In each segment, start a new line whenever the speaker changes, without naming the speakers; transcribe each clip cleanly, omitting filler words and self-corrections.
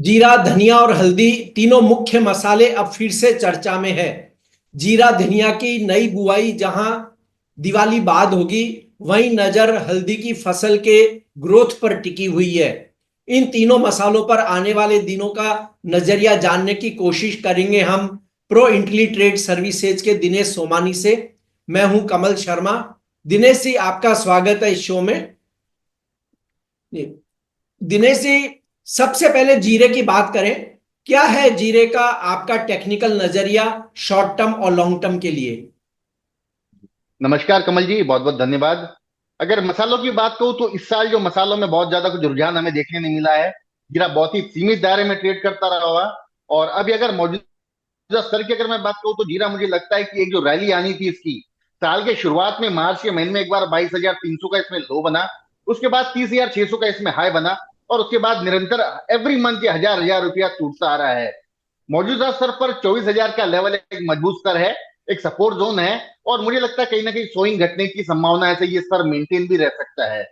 जीरा, धनिया और हल्दी तीनों मुख्य मसाले अब फिर से चर्चा में है। जीरा धनिया की नई बुआई जहां दिवाली बाद होगी, वहीं नजर हल्दी की फसल के ग्रोथ पर टिकी हुई है। इन तीनों मसालों पर आने वाले दिनों का नजरिया जानने की कोशिश करेंगे हम प्रो इंटेली ट्रेड सर्विसेज के दिनेश सोमानी से। मैं हूं कमल शर्मा। दिनेश जी, आपका स्वागत है इस शो में। दिनेश जी, सबसे पहले जीरे की बात करें। क्या है जीरे का आपका टेक्निकल नजरिया शॉर्ट टर्म और लॉन्ग टर्म के लिए?
नमस्कार कमल जी, बहुत बहुत धन्यवाद। अगर मसालों की बात करूं तो इस साल जो मसालों में बहुत ज्यादा कुछ रुझान हमें देखने नहीं मिला है। जीरा बहुत ही सीमित दायरे में ट्रेड करता रहा हुआ। और अभी अगर मौजूदा स्तर की अगर मैं बात करूं तो जीरा मुझे लगता है कि एक जो रैली आनी थी इसकी साल के शुरुआत में मार्च के महीने में एक बार 22,300 का इसमें लो बना। उसके बाद 30,600 का इसमें हाई बना। और उसके बाद निरंतर एवरी मंथ ये हजार हजार रुपया टूटता आ रहा है। मौजूदा स्तर पर 24,000 का लेवल एक मजबूत स्तर है, एक सपोर्ट जोन है। और मुझे लगता है कहीं ना कहीं सोइंग घटने की संभावना है, ये स्तर मेंटेन भी रह सकता है।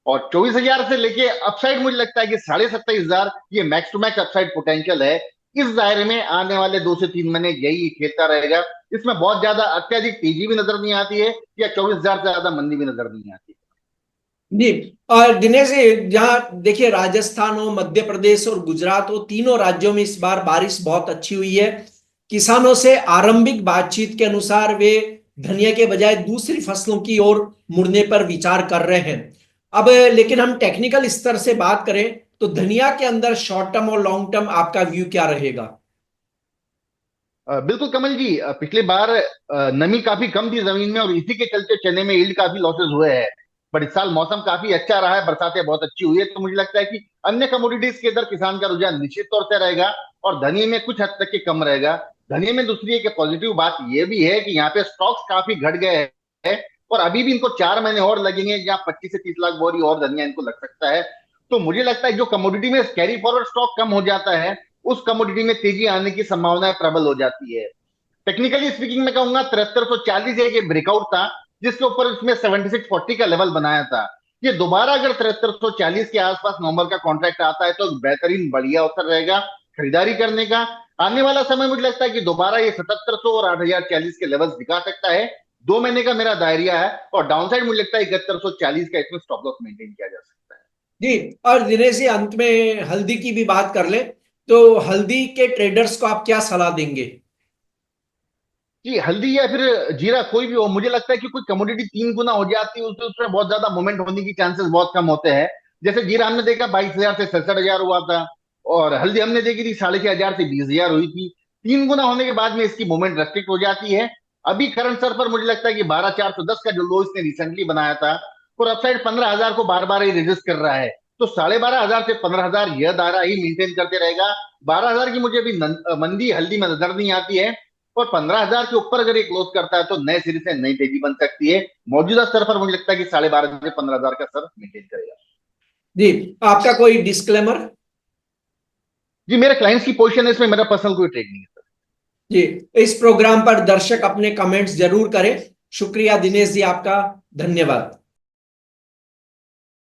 और 24,000 से लेके अपसाइड मुझे लगता है कि 27,500 ये max to max upside potential है। इस दायरे में आने वाले 2 से 3 महीने यही खेलता रहेगा। इसमें बहुत ज्यादा अत्यधिक तेजी भी नजर नहीं आती है या 24,000 से ज्यादा मंदी भी नजर नहीं आती।
जी। और दिनेश जी, जहाँ देखिए, राजस्थान हो, मध्य प्रदेश और गुजरात हो, तीनों राज्यों में इस बार बारिश बहुत अच्छी हुई है। किसानों से आरंभिक बातचीत के अनुसार वे धनिया के बजाय दूसरी फसलों की ओर मुड़ने पर विचार कर रहे हैं। अब लेकिन हम टेक्निकल स्तर से बात करें तो धनिया के अंदर शॉर्ट टर्म और लॉन्ग टर्म आपका व्यू क्या रहेगा?
बिल्कुल कमल जी, पिछली बार नमी काफी कम थी जमीन में और इसी के चलते चने में यील्ड काफी लॉसेस हुए हैं। पर इस साल मौसम काफी अच्छा रहा है, बरसातें बहुत अच्छी हुई है, तो मुझे लगता है कि अन्य कमोडिटीज के अंदर किसान का रुझान निश्चित तौर से रहेगा। और धनिये में कुछ हद तक के कम रहेगा। धनिये में दूसरी एक पॉजिटिव बात यह भी है कि यहाँ पे स्टॉक्स काफी घट गए हैं। और अभी भी इनको 4 महीने और लगेंगे, जहाँ 25 से 30 लाख बोरी और धनिया इनको लग सकता है। तो मुझे लगता है जो कमोडिटी में कैरी फॉरवर्ड स्टॉक कम हो जाता है, उस कमोडिटी में तेजी आने की संभावना प्रबल हो जाती है। टेक्निकली स्पीकिंग मैं कहूंगा 7340 एक ब्रेकआउट था, जिसके ऊपर उसमें 7640 का लेवल बनाया था। ये दोबारा अगर 7340 के आसपास नवंबर का कॉन्ट्रैक्ट आता है तो एक बेहतरीन बढ़िया अवसर रहेगा खरीदारी करने का। आने वाला समय मुझे लगता है कि दोबारा ये 7700 और 8040 के लेवल्स दिखा सकता है। 2 महीने का मेरा दायरिया है और डाउनसाइड मुझे लगता है 7140 का इसमें स्टॉप लॉस मेंटेन किया जा सकता है।
जी। और दिनेश जी, अंत में हल्दी की भी बात कर ले तो हल्दी के ट्रेडर्स को आप क्या सलाह देंगे?
कि हल्दी या फिर जीरा कोई भी हो, मुझे लगता है कि कोई कमोडिटी 3 गुना हो जाती है उससे उसमें बहुत ज्यादा मूवमेंट होने की चांसेस बहुत कम होते हैं। जैसे जीरा हमने देखा 22,000 से 67,000 हुआ था। और हल्दी हमने देखी थी 6,500 से 20,000 हुई थी। 3 गुना होने के बाद में इसकी मूवमेंट रेस्ट्रिक्ट हो जाती है। अभी करंट स्तर पर मुझे लगता है कि 12,410 का जो लो इसने रिसेंटली बनाया था, और अपसाइड 15,000 को बार बार ही रेजिस्ट कर रहा है। तो 12,500 से 15,000 यह दायरा ही मेंटेन करते रहेगा। 12,000 की मुझे अभी मंदी हल्दी में नजर नहीं आती है। और 15,000 के ऊपर अगर ये क्लोज करता है तो नए सिरे से नई तेजी बन सकती है। मौजूदा स्तर पर मुझे लगता है कि 12,500 से 15,000 का स्तर मेंटेन करेगा।
जी। आपका कोई डिस्क्लेमर?
जी, मेरे क्लाइंट्स की पोजीशन है, इसमें मेरा पर्सनल कोई ट्रेड नहीं है।
जी। इस प्रोग्राम पर दर्शक अपने कमेंट्स जरूर करें। शुक्रिया दिनेश जी, आपका धन्यवाद।